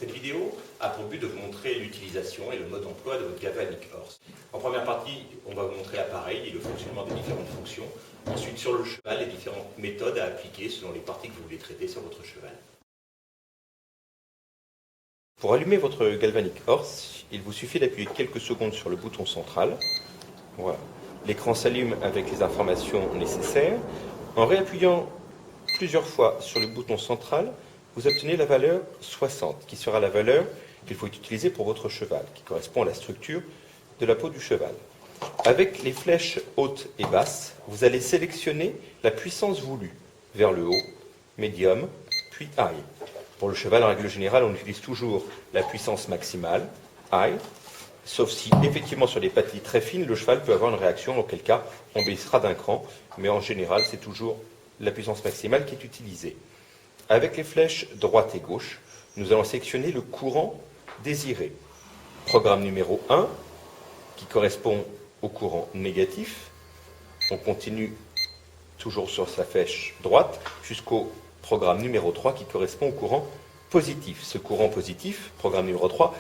Cette vidéo a pour but de vous montrer l'utilisation et le mode d'emploi de votre Galvanic Horse. En première partie, on va vous montrer l'appareil et le fonctionnement des différentes fonctions. Ensuite, sur le cheval, les différentes méthodes à appliquer selon les parties que vous voulez traiter sur votre cheval. Pour allumer votre Galvanic Horse, il vous suffit d'appuyer quelques secondes sur le bouton central. Voilà. L'écran s'allume avec les informations nécessaires. En réappuyant plusieurs fois sur le bouton central, vous obtenez la valeur 60, qui sera la valeur qu'il faut utiliser pour votre cheval, qui correspond à la structure de la peau du cheval. Avec les flèches hautes et basses, vous allez sélectionner la puissance voulue, vers le haut, médium, puis high. Pour le cheval, en règle générale, on utilise toujours la puissance maximale, high, sauf si, effectivement, sur des pâtilles très fines, le cheval peut avoir une réaction, auquel cas, on baissera d'un cran, mais en général, c'est toujours la puissance maximale qui est utilisée. Avec les flèches droite et gauche, nous allons sélectionner le courant désiré. Programme numéro 1, qui correspond au courant négatif. On continue toujours sur sa flèche droite jusqu'au programme numéro 3 qui correspond au courant positif. Ce courant positif, programme numéro 3,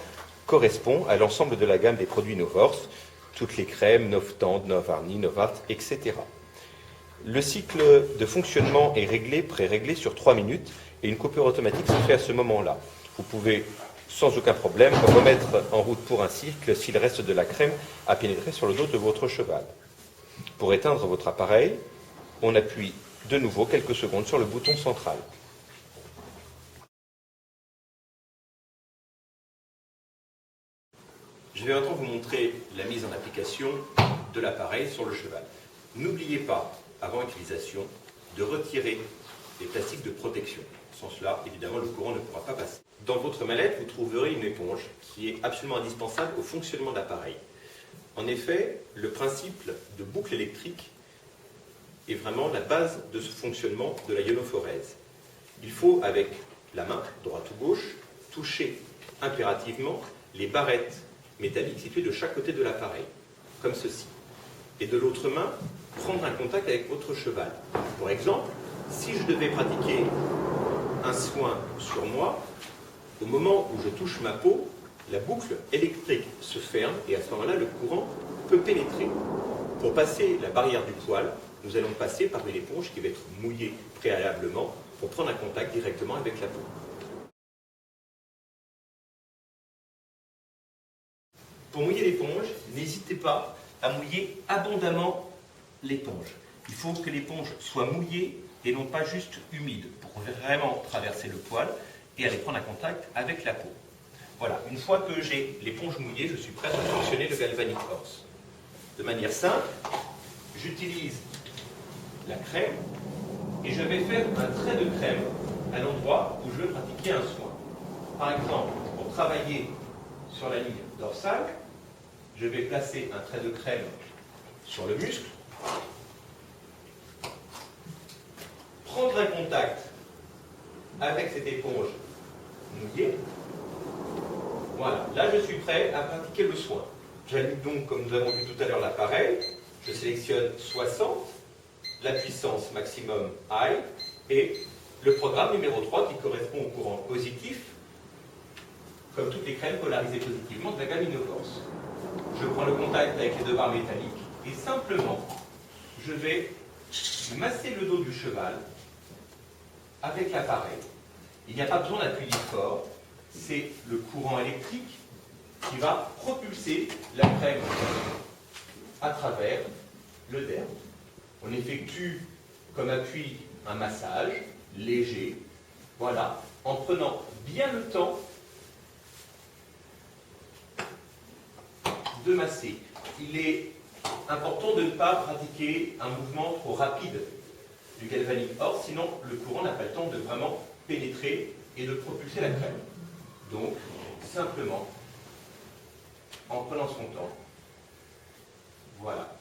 correspond à l'ensemble de la gamme des produits Novorse, toutes les crèmes, Novtend, Novarni, Novart, etc. Le cycle de fonctionnement est pré-réglé sur 3 minutes et une coupure automatique se fait à ce moment-là. Vous pouvez sans aucun problème remettre en route pour un cycle si le reste de la crème a pénétré sur le dos de votre cheval. Pour éteindre votre appareil, on appuie de nouveau quelques secondes sur le bouton central. Je vais maintenant vous montrer la mise en application de l'appareil sur le cheval. N'oubliez pas, avant utilisation, de retirer les plastiques de protection. Sans cela, évidemment, le courant ne pourra pas passer. Dans votre mallette, vous trouverez une éponge qui est absolument indispensable au fonctionnement de l'appareil. En effet, le principe de boucle électrique est vraiment la base de ce fonctionnement de la ionophorèse. Il faut, avec la main, droite ou gauche, toucher impérativement les barrettes métalliques situées de chaque côté de l'appareil, comme ceci. Et de l'autre main, prendre un contact avec votre cheval. Par exemple, si je devais pratiquer un soin sur moi, au moment où je touche ma peau, la boucle électrique se ferme et à ce moment-là, le courant peut pénétrer. Pour passer la barrière du poil, nous allons passer par une éponge qui va être mouillée préalablement pour prendre un contact directement avec la peau. Pour mouiller l'éponge, n'hésitez pas à mouiller abondamment l'éponge. Il faut que l'éponge soit mouillée et non pas juste humide pour vraiment traverser le poil et aller prendre un contact avec la peau. Voilà, une fois que j'ai l'éponge mouillée, je suis prêt à fonctionner le Galvanic Horse. De manière simple, j'utilise la crème et je vais faire un trait de crème à l'endroit où je veux pratiquer un soin. Par exemple, pour travailler sur la ligne dorsale, je vais placer un trait de crème sur le muscle, prendre un contact avec cette éponge mouillée. Voilà, là je suis prêt à pratiquer le soin. J'allume donc, comme nous avons vu tout à l'heure, l'appareil. Je sélectionne 60, la puissance maximum high et le programme numéro 3 qui correspond au courant positif, comme toutes les crèmes polarisées positivement de la gamme Novorse. Je prends le contact avec les deux barres métalliques et simplement, je vais masser le dos du cheval avec l'appareil. Il n'y a pas besoin d'appuyer fort, c'est le courant électrique qui va propulser la crème à travers le derme. On effectue comme appui un massage léger, voilà, en prenant bien le temps de masser. Il est important de ne pas pratiquer un mouvement trop rapide du Galvanic Horse, sinon le courant n'a pas le temps de vraiment pénétrer et de propulser la crème. Donc, simplement, en prenant son temps, voilà.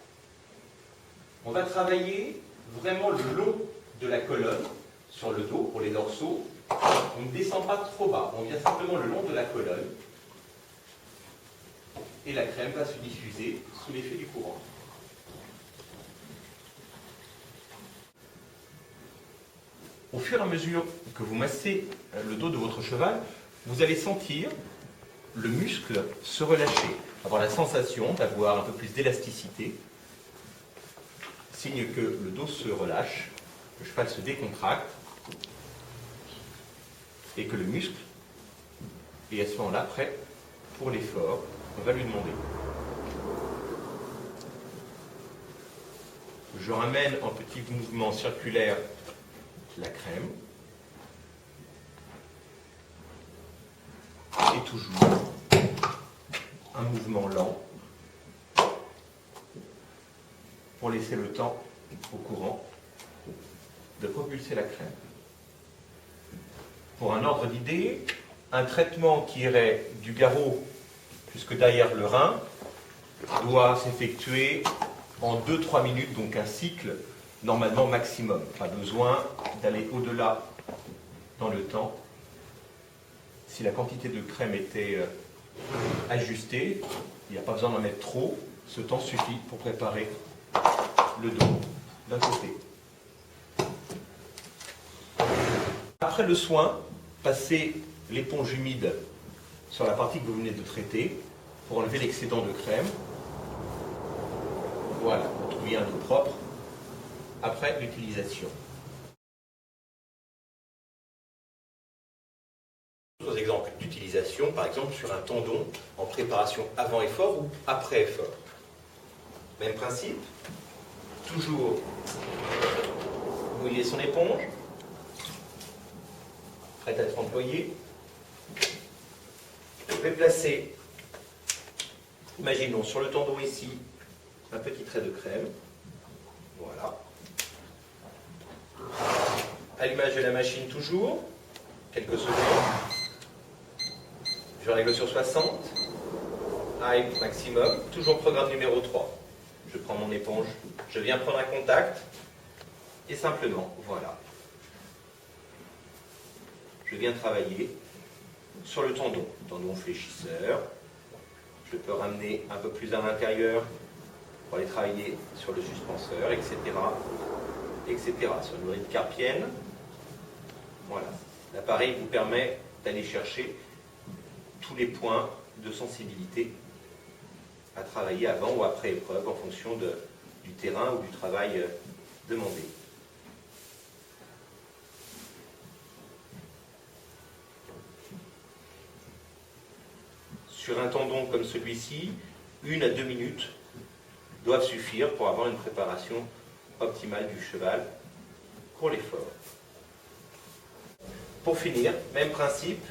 On va travailler vraiment le long de la colonne, sur le dos, pour les dorsaux. On ne descend pas trop bas, on vient simplement le long de la colonne, et la crème va se diffuser sous l'effet du courant. Au fur et à mesure que vous massez le dos de votre cheval, vous allez sentir le muscle se relâcher, avoir la sensation d'avoir un peu plus d'élasticité, signe que le dos se relâche, le cheval se décontracte et que le muscle est à ce moment-là prêt pour l'effort. On va lui demander. Je ramène en petits mouvements circulaires la crème. Et toujours un mouvement lent pour laisser le temps au courant de propulser la crème. Pour un ordre d'idée, un traitement qui irait du garrot jusque derrière le rein doit s'effectuer en 2-3 minutes, donc un cycle normalement maximum. Pas besoin d'aller au-delà dans le temps. Si la quantité de crème était ajustée, il n'y a pas besoin d'en mettre trop, ce temps suffit pour préparer le dos d'un côté. Après le soin, passez l'éponge humide sur la partie que vous venez de traiter pour enlever l'excédent de crème. Voilà, pour trouver un dos propre après l'utilisation. D'autres exemples d'utilisation, par exemple sur un tendon en préparation avant effort ou après effort. Même principe, toujours mouiller son éponge, prête à être employée. Je vais placer, imaginons sur le tendon ici, un petit trait de crème. Voilà. Allumage de la machine toujours, quelques secondes. Je règle sur 60. High maximum, toujours programme numéro 3. Je prends mon éponge, je viens prendre un contact et simplement, voilà. Je viens travailler sur le tendon fléchisseur. Je peux ramener un peu plus à l'intérieur pour aller travailler sur le suspenseur, etc. etc. Sur une bride carpienne. Voilà. L'appareil vous permet d'aller chercher tous les points de sensibilité à travailler avant ou après épreuve en fonction du terrain ou du travail demandé. Sur un tendon comme celui-ci, 1 à 2 minutes doivent suffire pour avoir une préparation optimale du cheval pour l'effort. Pour finir, même principe,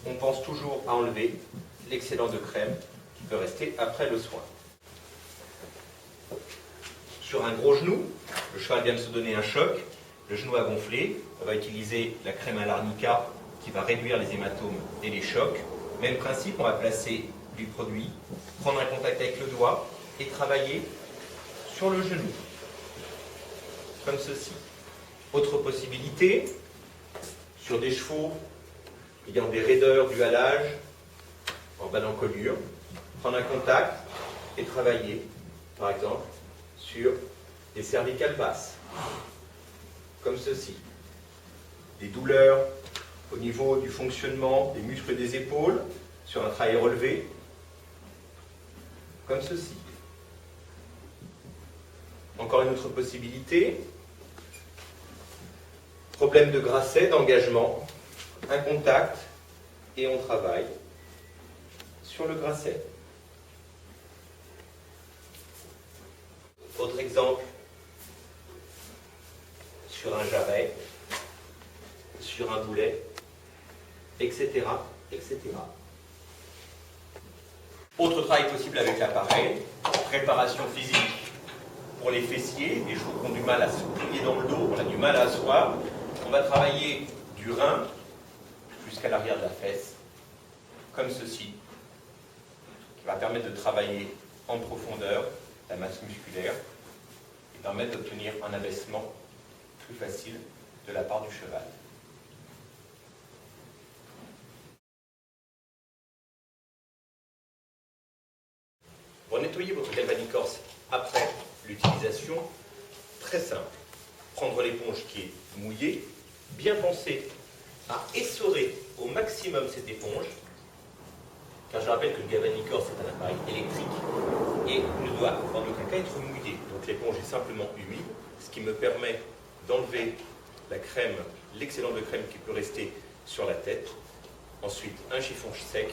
on pense toujours à enlever l'excédent de crème qui peut rester après le soin. Sur un gros genou, le cheval vient de se donner un choc, le genou a gonflé, on va utiliser la crème à l'arnica qui va réduire les hématomes et les chocs. Même principe, on va placer du produit, prendre un contact avec le doigt et travailler sur le genou, comme ceci. Autre possibilité, sur des chevaux ayant des raideurs dues à l'âge, en bas d'encolure, prendre un contact et travailler, par exemple, sur des cervicales basses, comme ceci. Des douleurs au niveau du fonctionnement des muscles des épaules, sur un travail relevé, comme ceci. Encore une autre possibilité, problème de grasset, d'engagement, un contact et on travaille sur le grasset. Autre exemple, sur un jarret, sur un boulet, etc., etc. Autre travail possible avec l'appareil, préparation physique pour les fessiers, les chevaux qui ont du mal à se plier dans le dos, on a du mal à asseoir. On va travailler du rein jusqu'à l'arrière de la fesse, comme ceci, qui va permettre de travailler en profondeur la masse musculaire et permettre d'obtenir un abaissement plus facile de la part du cheval. Pour nettoyer votre galvanic horse après l'utilisation, très simple. Prendre l'éponge qui est mouillée, bien penser à essorer au maximum cette éponge, car je rappelle que le Galvanic Horse est un appareil électrique et ne doit en aucun cas être mouillé. Donc l'éponge est simplement humide, ce qui me permet d'enlever la crème, l'excédent de crème qui peut rester sur la tête. Ensuite, un chiffon sec,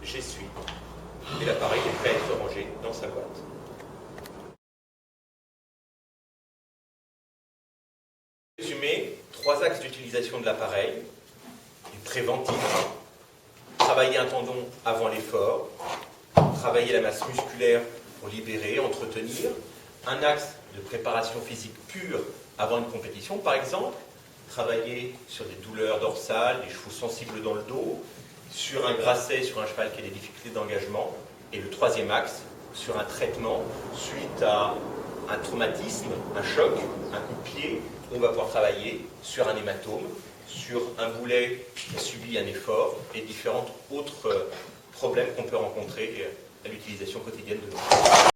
j'essuie, et l'appareil est prêt à être rangé dans sa boîte. Résumé, 3 axes d'utilisation de l'appareil. Du préventif, travailler un tendon avant l'effort, travailler la masse musculaire pour libérer, entretenir, un axe de préparation physique pure avant une compétition, par exemple, travailler sur des douleurs dorsales, des chevaux sensibles dans le dos, sur un grasset, sur un cheval qui a des difficultés d'engagement, et le 3e axe, sur un traitement suite à un traumatisme, un choc, un coup de pied, on va pouvoir travailler sur un hématome, sur un boulet qui a subi un effort et différents autres problèmes qu'on peut rencontrer à l'utilisation quotidienne de nos